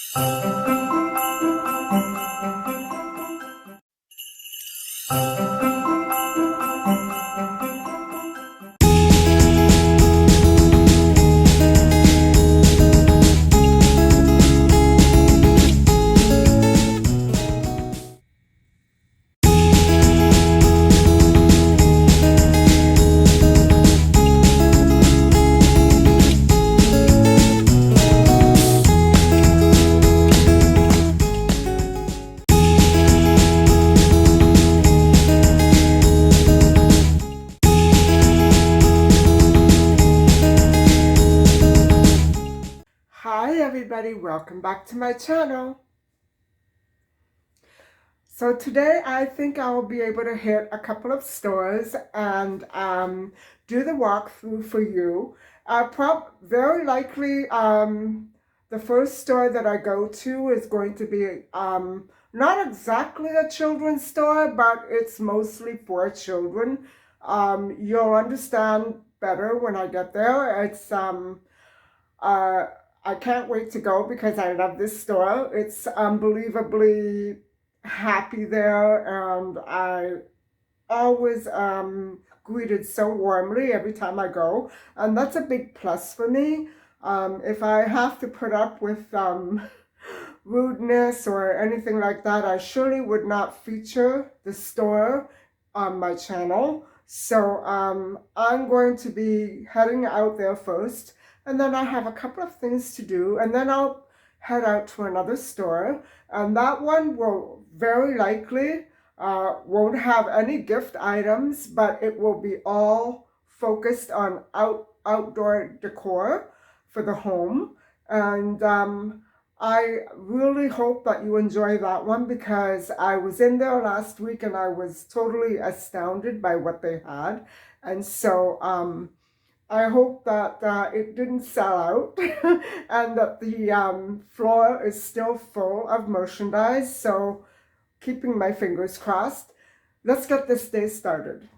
Hi everybody, welcome back to my channel. So today I think I will be able to hit a couple of stores and do the walkthrough for you. Very likely the first store that I go to is going to be not exactly a children's store, but it's mostly for children. You'll understand better when I get there. It's I can't wait to go because I love this store. It's unbelievably happy there, and I always greeted so warmly every time I go, and that's a big plus for me. If I have to put up with rudeness or anything like that, I surely would not feature the store on my channel. So I'm going to be heading out there first, and then I have a couple of things to do, and then I'll head out to another store, and that one will very likely won't have any gift items, but it will be all focused on outdoor decor for the home. And I really hope that you enjoy that one because I was in there last week and I was totally astounded by what they had. And so I hope that it didn't sell out and that the floor is still full of merchandise. So keeping my fingers crossed. Let's get this day started.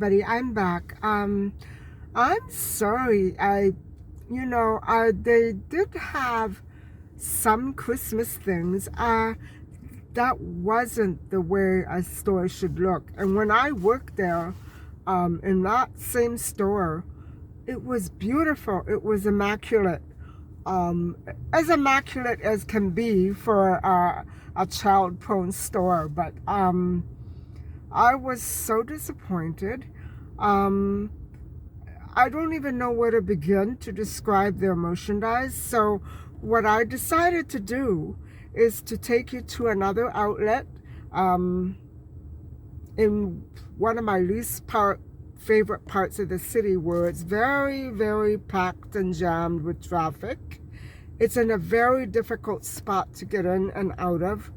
everybody, I'm back. I'm sorry. They did have some Christmas things. That wasn't the way a store should look. And when I worked there, in that same store, it was beautiful. It was immaculate. As immaculate as can be for a child-prone store. But I was so disappointed. I don't even know where to begin to describe their merchandise. So what I decided to do is to take you to another outlet in one of my least favorite parts of the city, where it's very, very packed and jammed with traffic. It's in a very difficult spot to get in and out of,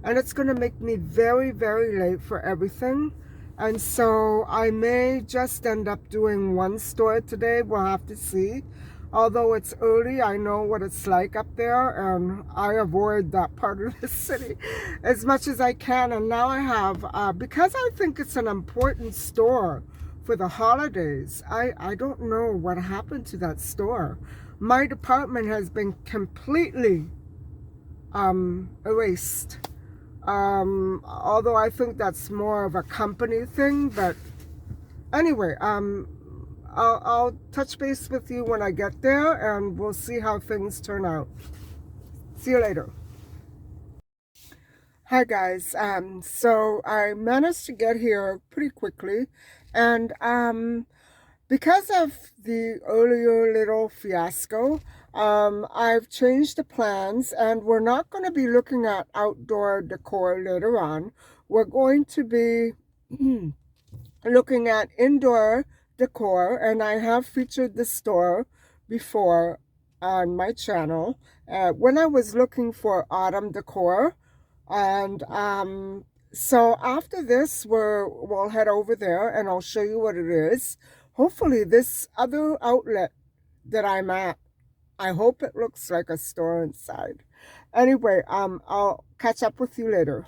and it's going to make me very, very late for everything. And so I may just end up doing one store today. We'll have to see. Although it's early, I know what it's like up there, and I avoid that part of the city as much as I can. And now I have, because I think it's an important store for the holidays, I don't know what happened to that store. My department has been completely erased. Although I think that's more of a company thing, but anyway, I'll touch base with you when I get there, and we'll see how things turn out. See you later. Hi guys, so I managed to get here pretty quickly, and because of the earlier little fiasco, I've changed the plans, and we're not going to be looking at outdoor decor later on. We're going to be looking at indoor decor, and I have featured the store before on my channel when I was looking for autumn decor. And so after this, we'll head over there and I'll show you what it is. Hopefully this other outlet that I'm at, I hope it looks like a store inside. Anyway, I'll catch up with you later.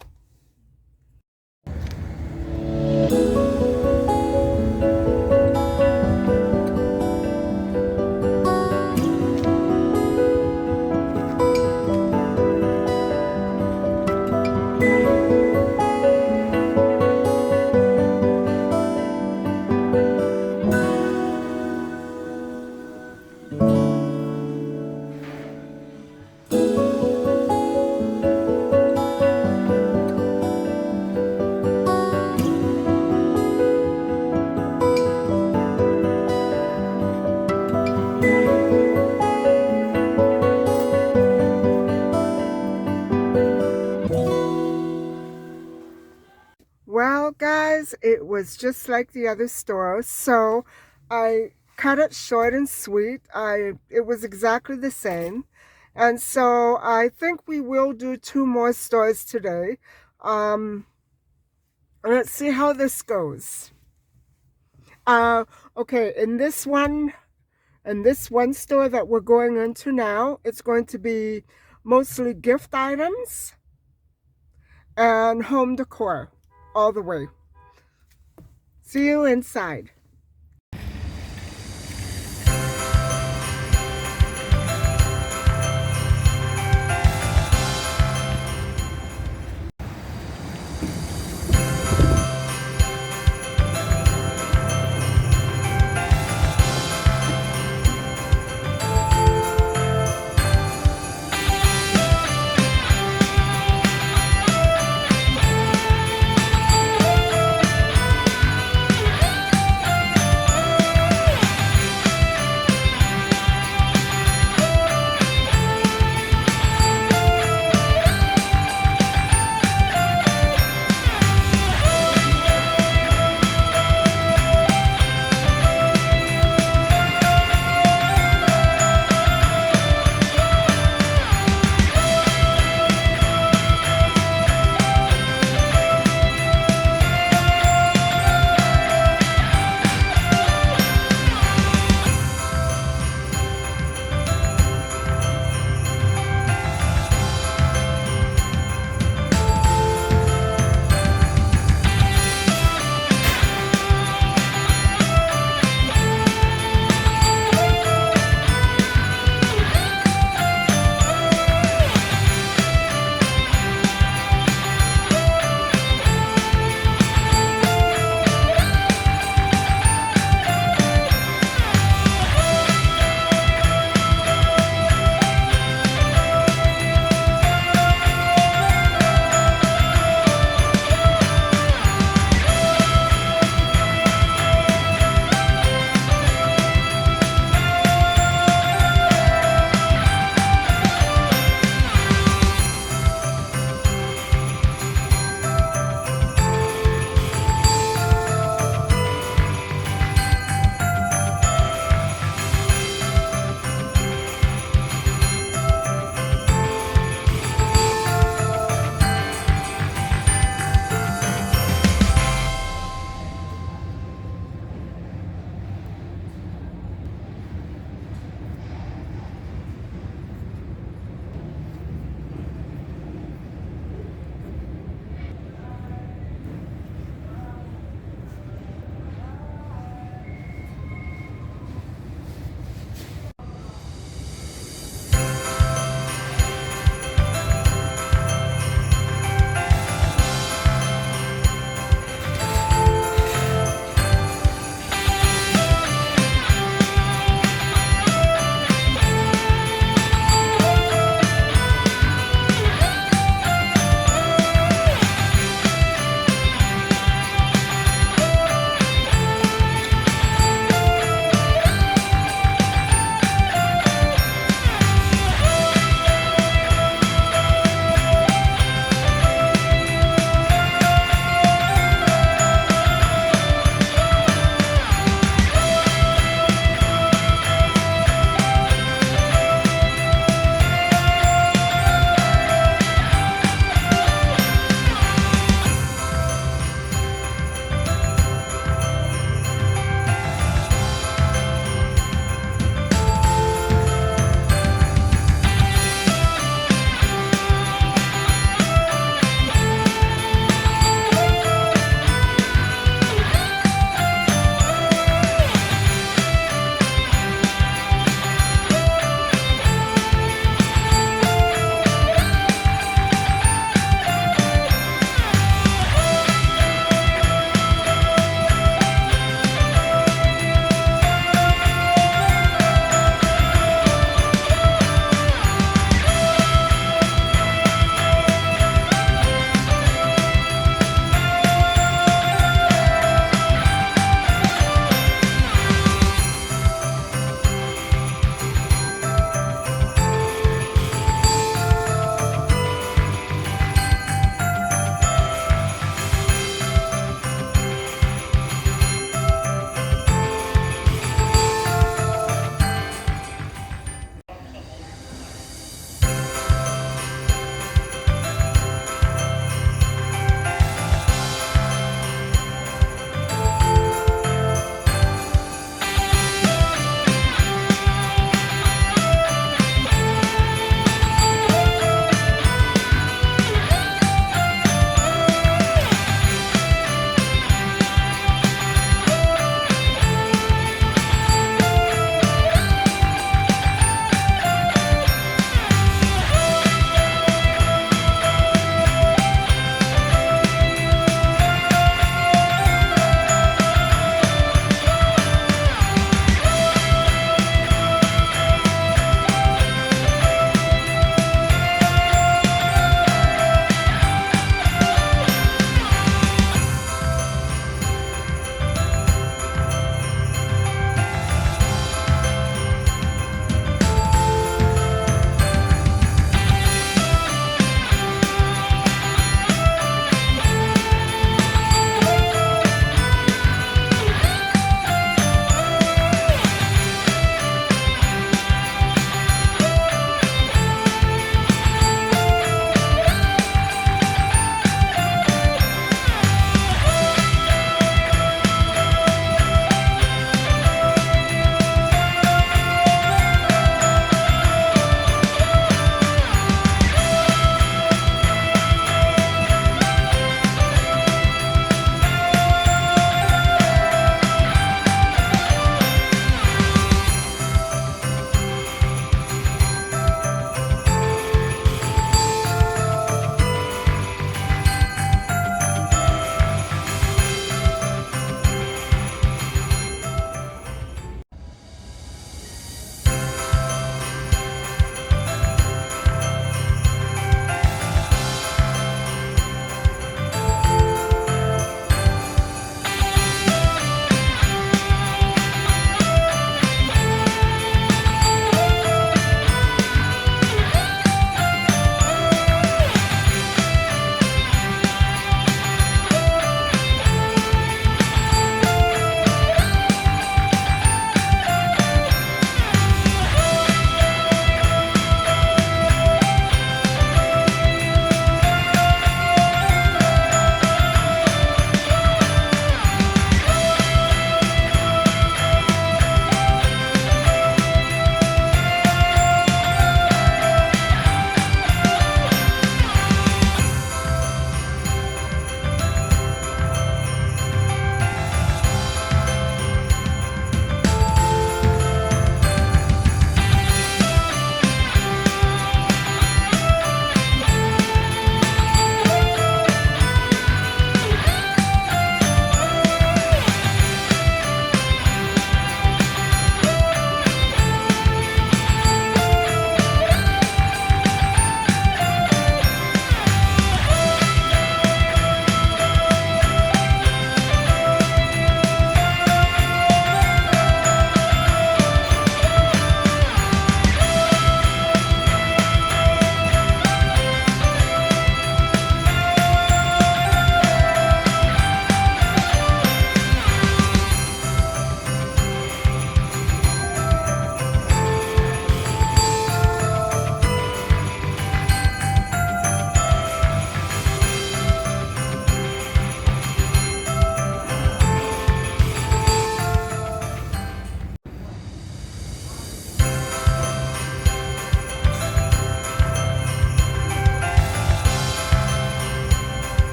Well, guys, it was just like the other store, so I cut it short and sweet. It was exactly the same, and so I think we will do 2 more stores today. Let's see how this goes. Okay, in this one store that we're going into now, it's going to be mostly gift items and home decor all the way. See you inside.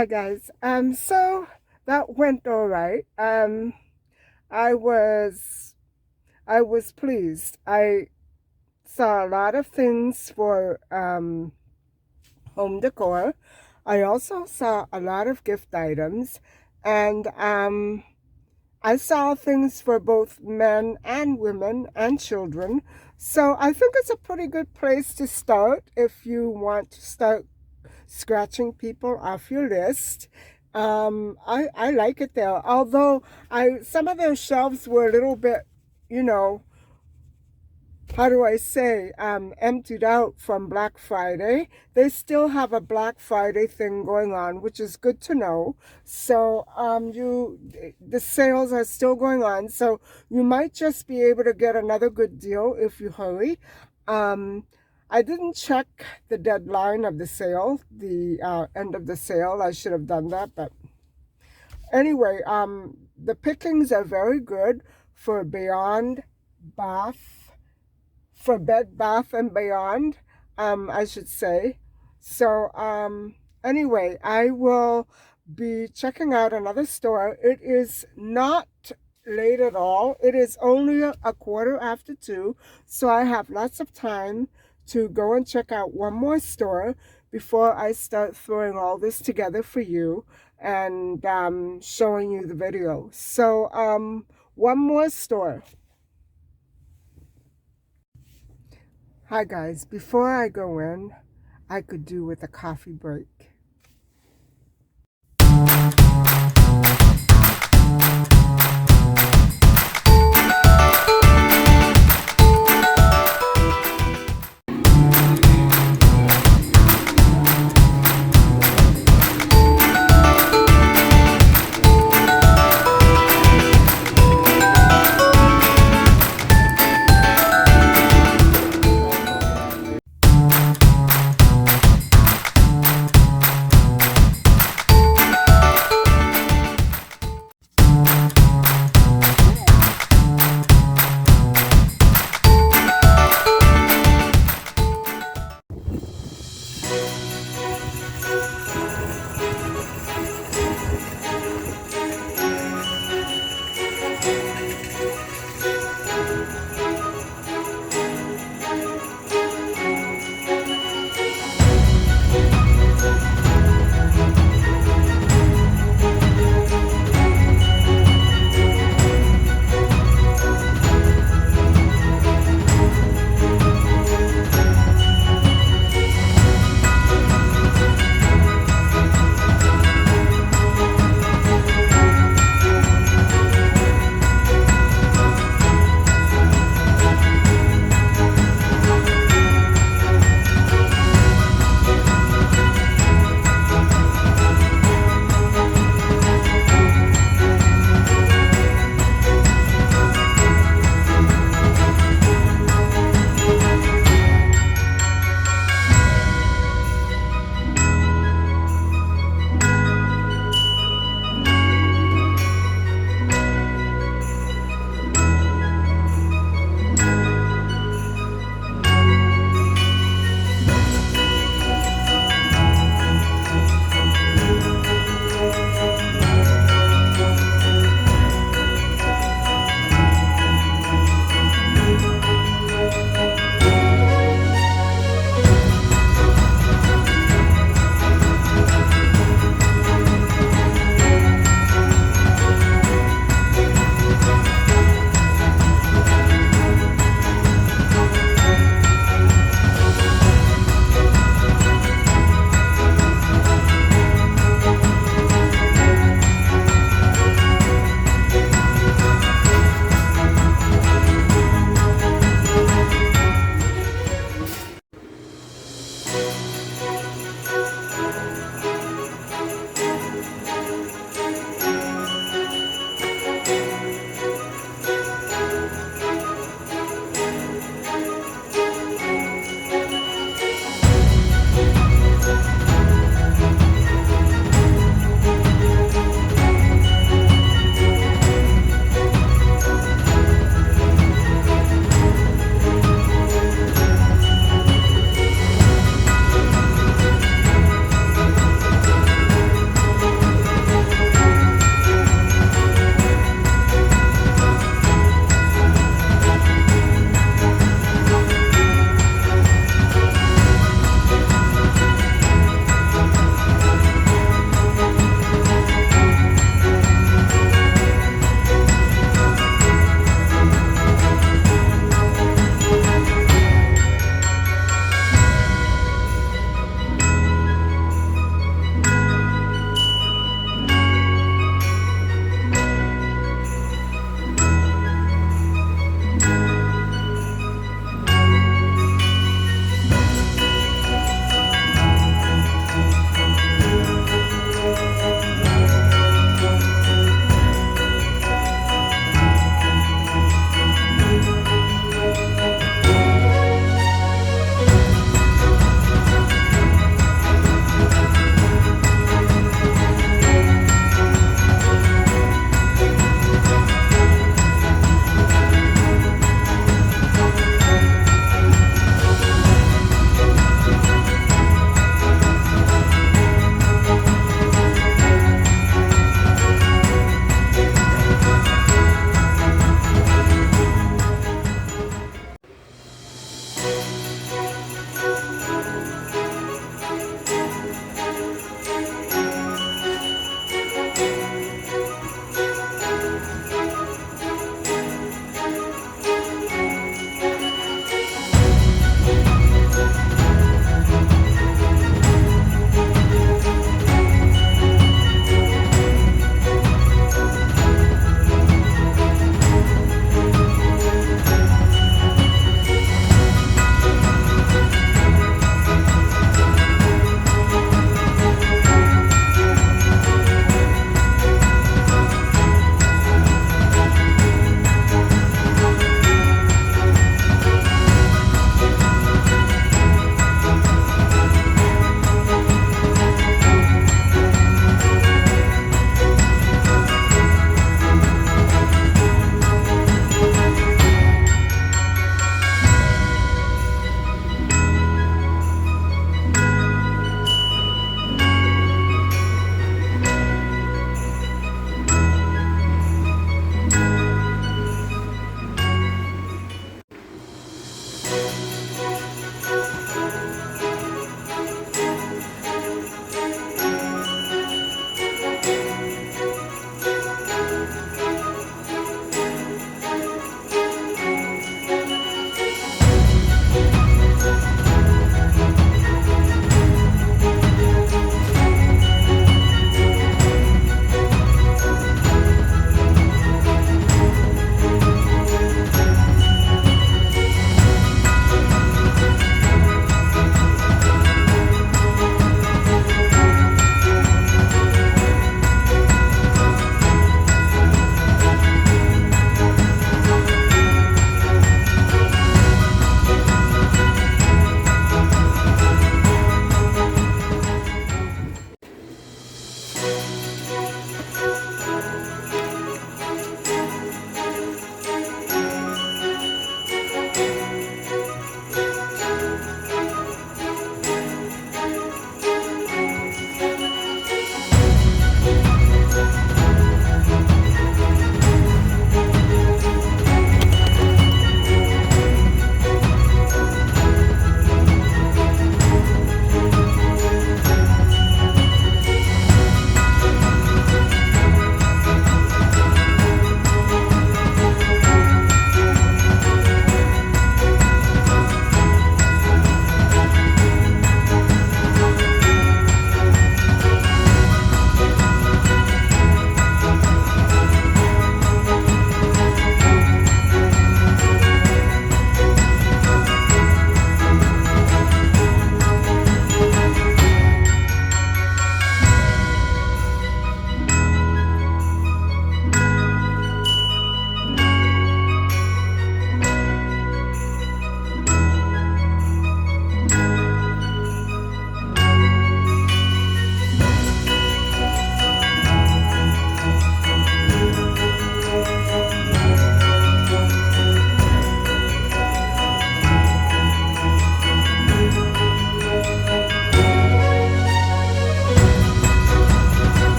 Hi guys. So that went all right. I was I was pleased. I saw a lot of things for home decor. I also saw a lot of gift items, and I saw things for both men and women and children. So I think it's a pretty good place to start if you want to start scratching people off your list. I like it there. Although some of their shelves were a little bit, you know, how do I say, emptied out from Black Friday. They still have a Black Friday thing going on, which is good to know. So the sales are still going on, so you might just be able to get another good deal if you hurry. I didn't check the deadline of the sale, the end of the sale. I should have done that, but anyway, the pickings are very good for Beyond Bath for Bed Bath and Beyond, I should say. So anyway, I will be checking out another store. It is not late at all. It is only a quarter after 2, so I have lots of time to go and check out one more store before I start throwing all this together for you and showing you the video. So one more store. Hi guys, before I go in, I could do with a coffee break.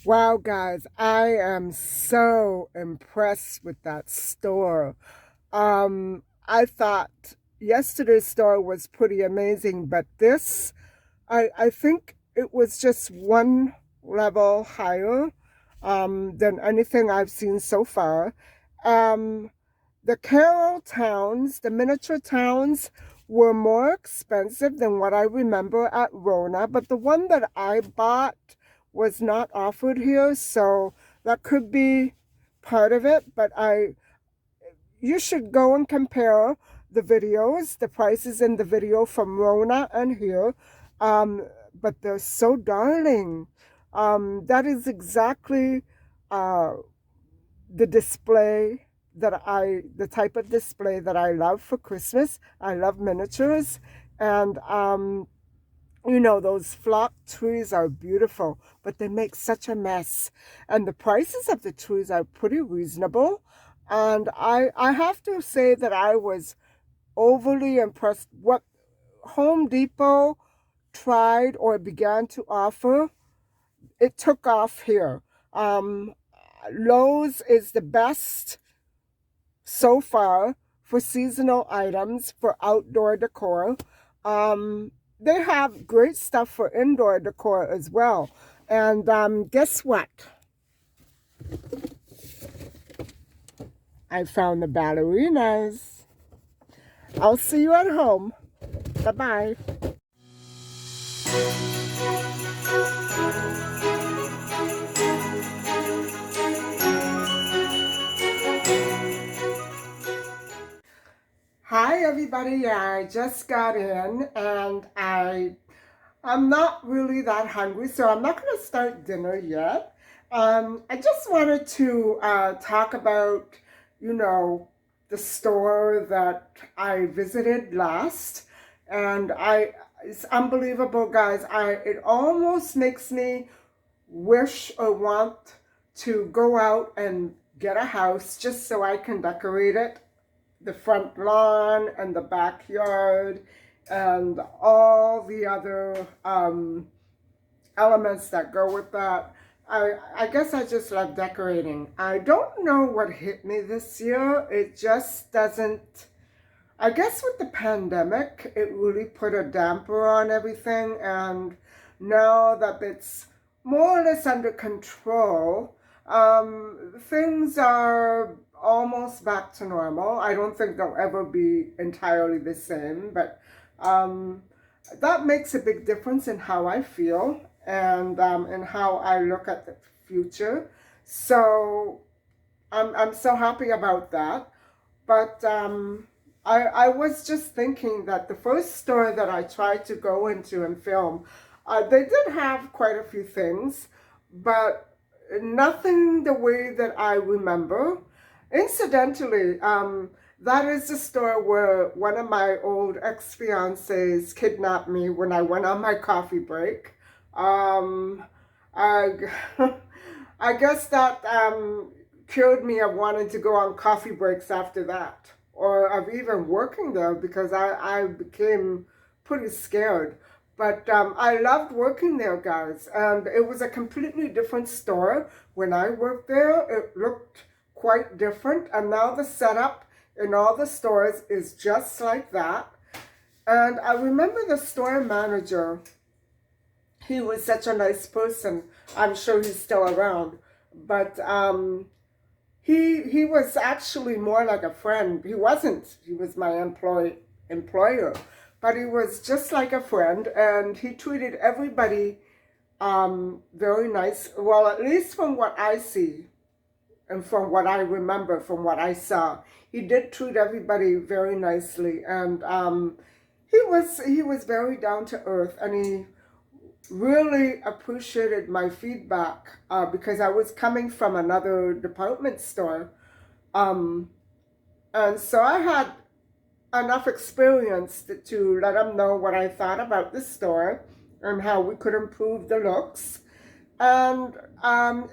Wow, guys, I am so impressed with that store. I thought yesterday's store was pretty amazing, but this, I think it was just one level higher than anything I've seen so far. Um, the Carroll towns, the miniature towns, were more expensive than what I remember at Rona, but the one that I bought was not offered here, so that could be part of it. But you should go and compare the videos, the prices in the video from Rona and here. Um, but they're so darling. That is exactly uh, the display the type of display that I love for Christmas. I love miniatures, and those flock trees are beautiful, but they make such a mess. And the prices of the trees are pretty reasonable. And I have to say that I was overly impressed. What Home Depot tried or began to offer, it took off here. Um, Lowe's is the best so far for seasonal items for outdoor decor. They have great stuff for indoor decor as well. And guess what? I found the ballerinas. I'll see you at home. Bye-bye. Hi everybody, yeah, I just got in and I'm not really that hungry, so I'm not going to start dinner yet. I just wanted to talk about, the store that I visited last, and it's unbelievable, guys. It almost makes me wish or want to go out and get a house just so I can decorate it, the front lawn and the backyard and all the other elements that go with that. I guess I just love decorating. I don't know what hit me this year. It just doesn't. I guess with the pandemic, it really put a damper on everything. And now that it's more or less under control, things are almost back to normal. I don't think they'll ever be entirely the same, but that makes a big difference in how I feel and in how I look at the future. So I'm so happy about that. But I was just thinking that the first store that I tried to go into and film, they did have quite a few things, but nothing the way that I remember. Incidentally, that is the store where one of my old ex-fiancés kidnapped me when I went on my coffee break. I, I guess that cured me of wanting to go on coffee breaks after that, or of even working there, because I became pretty scared. But I loved working there, guys, and it was a completely different store. When I worked there, it looked quite different, and now the setup in all the stores is just like that. And I remember the store manager. He was such a nice person. I'm sure he's still around, but he was actually more like a friend. He wasn't. He was my employer, but he was just like a friend, and he treated everybody very nice. Well, at least from what I see, and from what I remember, from what I saw, he did treat everybody very nicely, and he was very down to earth, and he really appreciated my feedback because I was coming from another department store, and so I had enough experience to let him know what I thought about the store and how we could improve the looks. And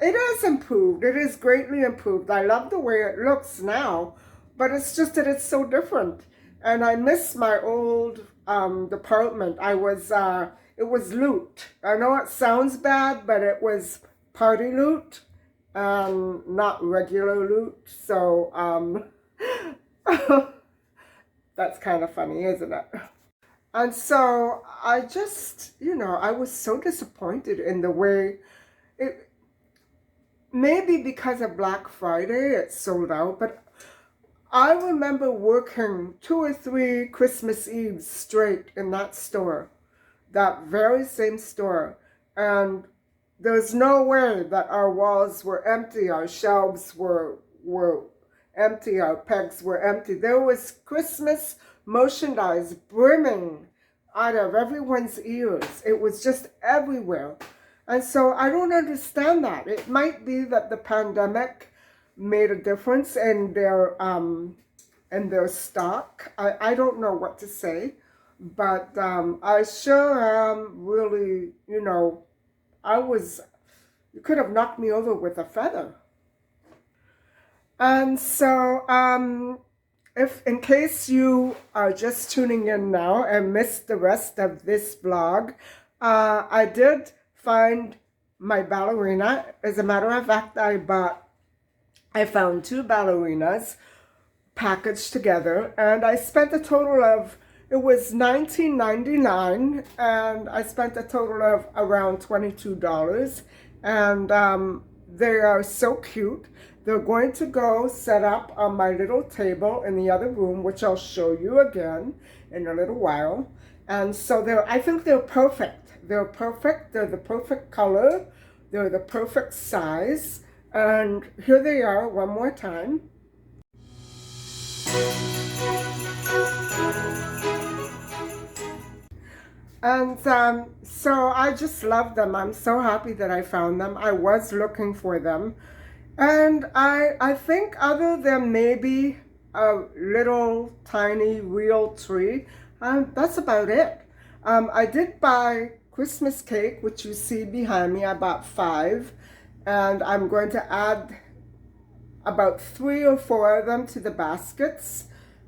it is improved. It is greatly improved. I love the way it looks now, but it's just that it's so different. And I miss my old department. It was loot. I know it sounds bad, but it was party loot and not regular loot. So that's kind of funny, isn't it? And so I just, I was so disappointed in the way it, maybe because of Black Friday, it sold out, but I remember working 2 or 3 Christmas Eves straight in that store, that very same store, and there's no way that our walls were empty, our shelves were empty, our pegs were empty. There was Christmas merchandise brimming out of everyone's ears. It was just everywhere. And so I don't understand that. It might be that the pandemic made a difference in their stock. I don't know what to say, but I sure am really, you could have knocked me over with a feather. And so if in case you are just tuning in now and missed the rest of this vlog, I did find my ballerina. As a matter of fact, I found 2 ballerinas packaged together, and I spent a total of, it was $19.99, and I spent a total of around $22, and they are so cute. They're going to go set up on my little table in the other room, which I'll show you again in a little while. And so I think they're perfect. They're perfect. They're the perfect color. They're the perfect size. And here they are one more time. And so I just love them. I'm so happy that I found them. I was looking for them. And I think other than maybe a little tiny real tree, that's about it. I did buy Christmas cake, which you see behind me. I bought 5, and I'm going to add about 3 or 4 of them to the baskets,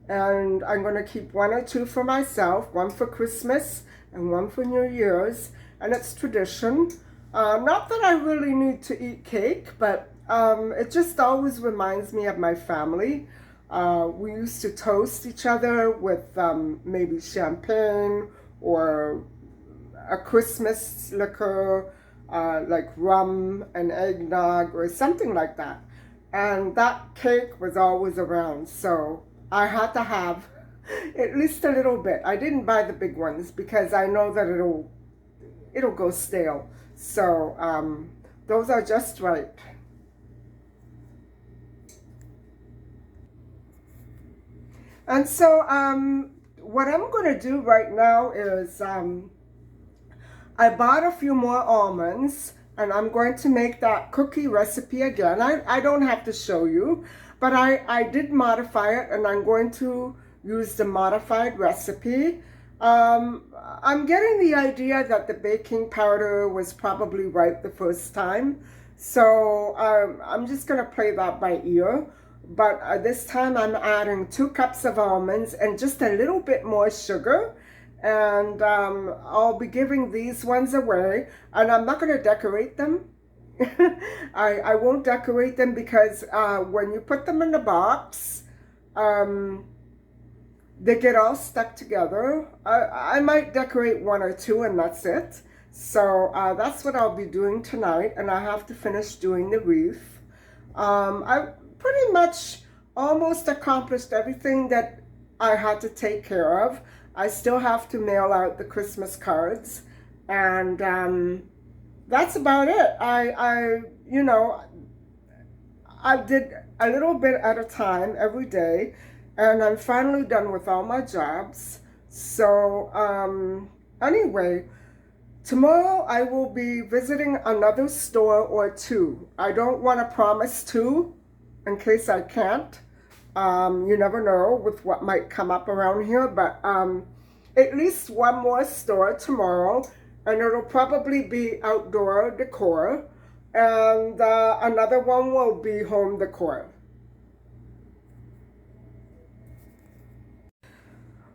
and I'm going to keep 1 or 2 for myself, 1 for Christmas and 1 for New Year's, and it's tradition. Not that I really need to eat cake, but it just always reminds me of my family. We used to toast each other with maybe champagne or a Christmas liquor, like rum and eggnog or something like that. And that cake was always around, so I had to have at least a little bit. I didn't buy the big ones because I know that it'll go stale. So those are just right. And so what I'm going to do right now is I bought a few more almonds, and I'm going to make that cookie recipe again. I don't have to show you, but I did modify it, and I'm going to use the modified recipe. I'm getting the idea that the baking powder was probably right the first time, so I'm just going to play that by ear. But this time I'm adding 2 cups of almonds and just a little bit more sugar. And I'll be giving these ones away. And I'm not going to decorate them. I won't decorate them because when you put them in the box, they get all stuck together. I might decorate 1 or 2 and that's it. So that's what I'll be doing tonight. And I have to finish doing the wreath. I pretty much almost accomplished everything that I had to take care of. I still have to mail out the Christmas cards, and that's about it. I did a little bit at a time every day, and I'm finally done with all my jobs. So anyway, tomorrow I will be visiting another store or 2. I don't want to promise 2 in case I can't. You never know with what might come up around here, but at least 1 more store tomorrow, and it'll probably be outdoor decor, and another one will be home decor.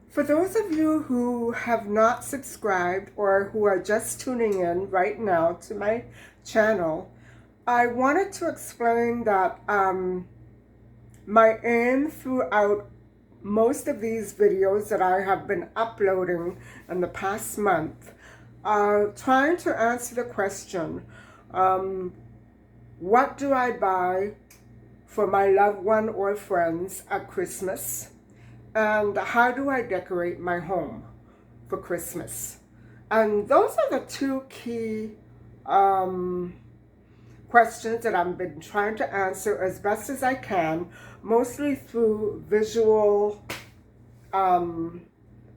For those of you who have not subscribed or who are just tuning in right now to my channel, I wanted to explain that my aim throughout most of these videos that I have been uploading in the past month are trying to answer the question, what do I buy for my loved one or friends at Christmas? And how do I decorate my home for Christmas? And those are the two key questions that I've been trying to answer as best as I can, mostly through visual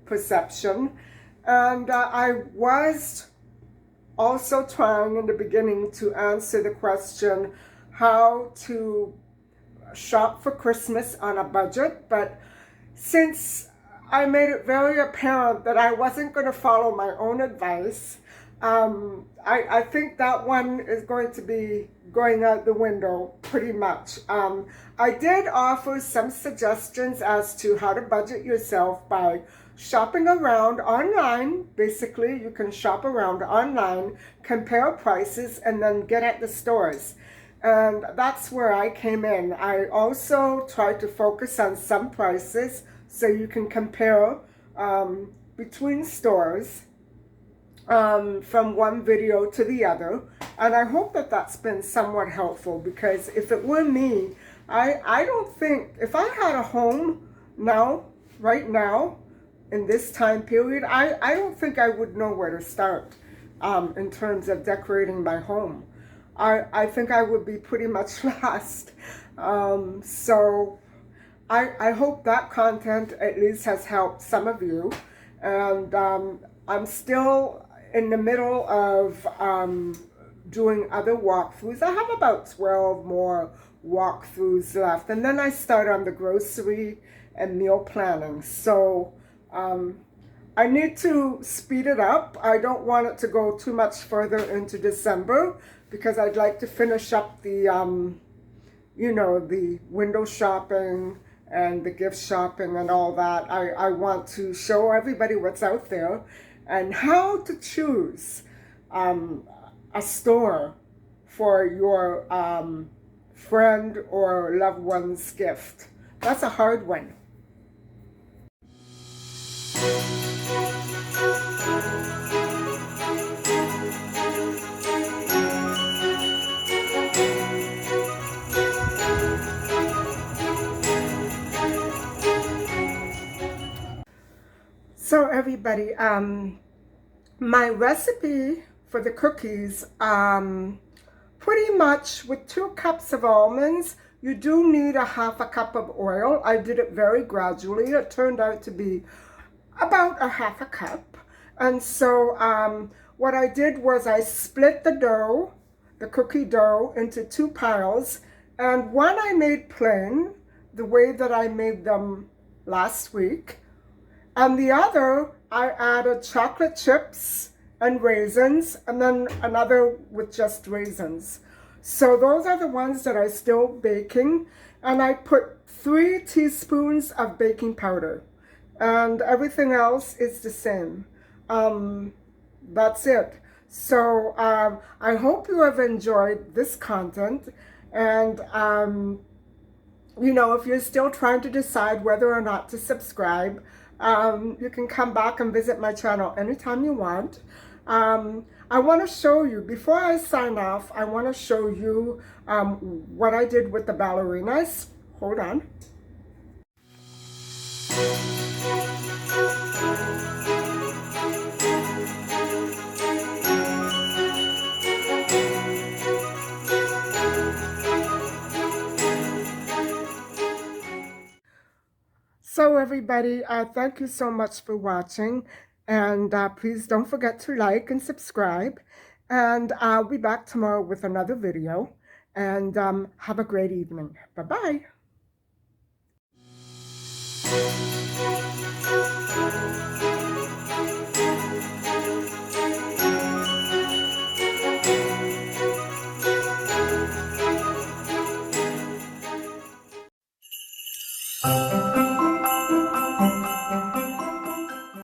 perception. And I was also trying in the beginning to answer the question how to shop for Christmas on a budget, but since I made it very apparent that I wasn't going to follow my own advice, I think that one is going to be going out the window pretty much. I did offer some suggestions as to how to budget yourself by shopping around online. Basically, you can shop around online, compare prices, and then get at the stores. And that's where I came in. I also tried to focus on some prices so you can compare between stores from one video to the other. And I hope that that's been somewhat helpful, because if it were me, I don't think, if I had a home now, right now, in this time period, I don't think I would know where to start in terms of decorating my home. I think I would be pretty much lost. So I hope that content at least has helped some of you. And I'm still in the middle of doing other walkthroughs. I have about 12 more walkthroughs left. And then I start on the grocery and meal planning. So I need to speed it up. I don't want it to go too much further into December, because I'd like to finish up the, you know, the window shopping and the gift shopping and all that. I want to show everybody what's out there and how to choose a store for your friend or loved one's gift. That's a hard one. So everybody, my recipe for the cookies, pretty much with 2 cups of almonds, you do need a half a cup of oil. I did it very gradually. It turned out to be about a half a cup. And so what I did was I split the dough, the cookie dough, into 2 piles. And one I made plain, the way that I made them last week. And the other, I added chocolate chips and raisins, and then another with just raisins. So those are the ones that are still baking. And I put 3 teaspoons of baking powder. And everything else is the same. That's it. So I hope you have enjoyed this content. And you know, if you're still trying to decide whether or not to subscribe, you can come back and visit my channel anytime you want. I want to show you, before I sign off, I want to show you what I did with the ballerinas. Hold on. So everybody, thank you so much for watching, and please don't forget to like and subscribe, and I'll be back tomorrow with another video, and have a great evening. Bye-bye.